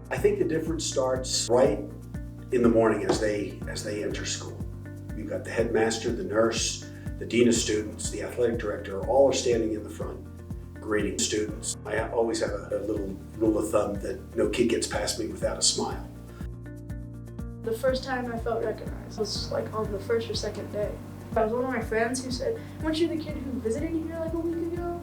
I think the difference starts right in the morning as they enter school. We've got the headmaster, the nurse, the dean of students, the athletic director, all are standing in the front greeting students. I always have a little rule of thumb that no kid gets past me without a smile. The first time I felt recognized was like on the first or second day. I was one of my friends who said, "Weren't you the kid who visited here like a week ago?"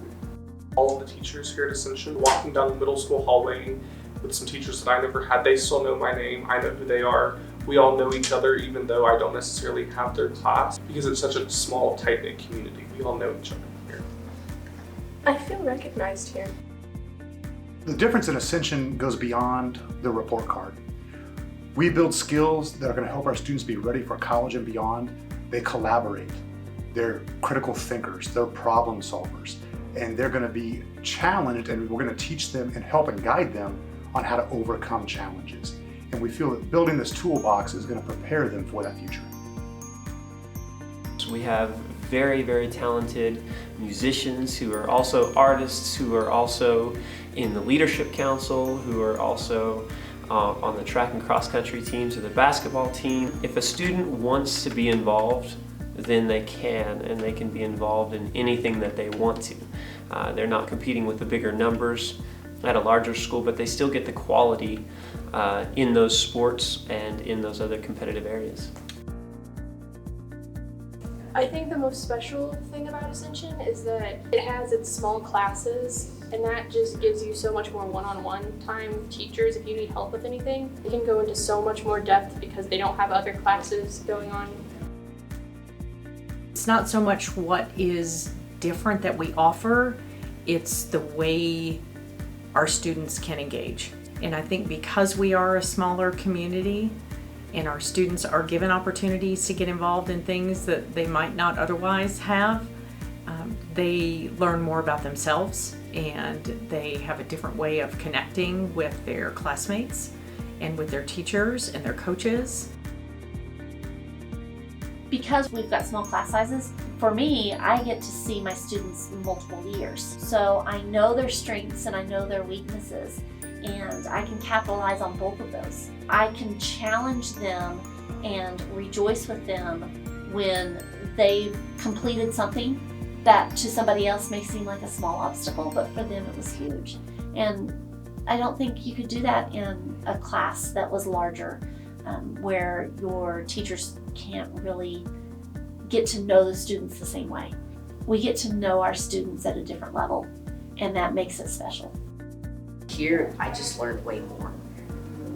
All of the teachers here at Ascension, walking down the middle school hallway with some teachers that I never had, they still know my name, I know who they are. We all know each other even though I don't necessarily have their class because it's such a small, tight-knit community. We all know each other here. I feel recognized here. The difference in Ascension goes beyond the report card. We build skills that are going to help our students be ready for college and beyond. They collaborate. They're critical thinkers. They're problem solvers. And they're going to be challenged, and we're going to teach them and help and guide them on how to overcome challenges. And we feel that building this toolbox is going to prepare them for that future. So we have very, very talented musicians who are also artists, who are also in the leadership council, who are also on the track and cross country teams or the basketball team. If a student wants to be involved, then they can, and they can be involved in anything that they want to. They're not competing with the bigger numbers at a larger school, but they still get the quality in those sports and in those other competitive areas. I think the most special thing about Ascension is that it has its small classes, and that just gives you so much more one-on-one time with teachers. If you need help with anything, they can go into so much more depth because they don't have other classes going on. It's not so much what is different that we offer, it's the way our students can engage. And I think because we are a smaller community and our students are given opportunities to get involved in things that they might not otherwise have, they learn more about themselves and they have a different way of connecting with their classmates and with their teachers and their coaches. Because we've got small class sizes, for me, I get to see my students multiple years. So I know their strengths and I know their weaknesses, and I can capitalize on both of those. I can challenge them and rejoice with them when they've completed something that to somebody else may seem like a small obstacle, but for them it was huge. And I don't think you could do that in a class that was larger, where your teachers can't really get to know the students the same way. We get to know our students at a different level, and that makes it special. Here, I just learned way more.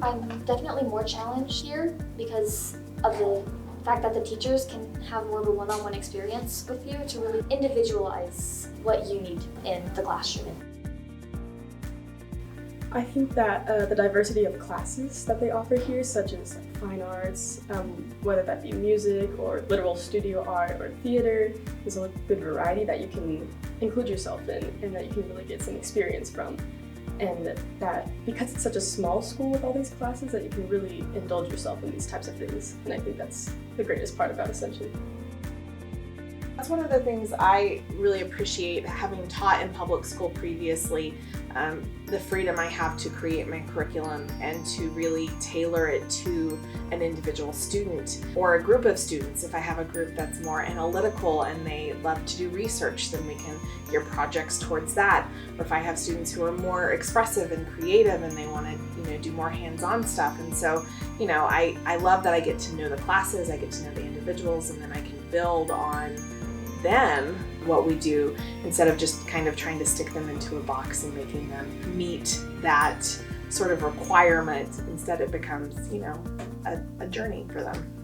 I'm definitely more challenged here because of the fact that the teachers can have more of a one-on-one experience with you to really individualize what you need in the classroom. I think that the diversity of classes that they offer here, such as fine arts, whether that be music or literal studio art or theater, there's a good variety that you can include yourself in and that you can really get some experience from. And that because it's such a small school with all these classes, that you can really indulge yourself in these types of things. And I think that's the greatest part about Ascension. That's one of the things I really appreciate, having taught in public school previously, the freedom I have to create my curriculum and to really tailor it to an individual student or a group of students. If I have a group that's more analytical and they love to do research, then we can gear projects towards that. Or if I have students who are more expressive and creative and they want to, do more hands-on stuff. And so, I love that I get to know the classes, I get to know the individuals, and then I can build on them what we do instead of just kind of trying to stick them into a box and making them meet that sort of requirement. Instead it becomes, a journey for them.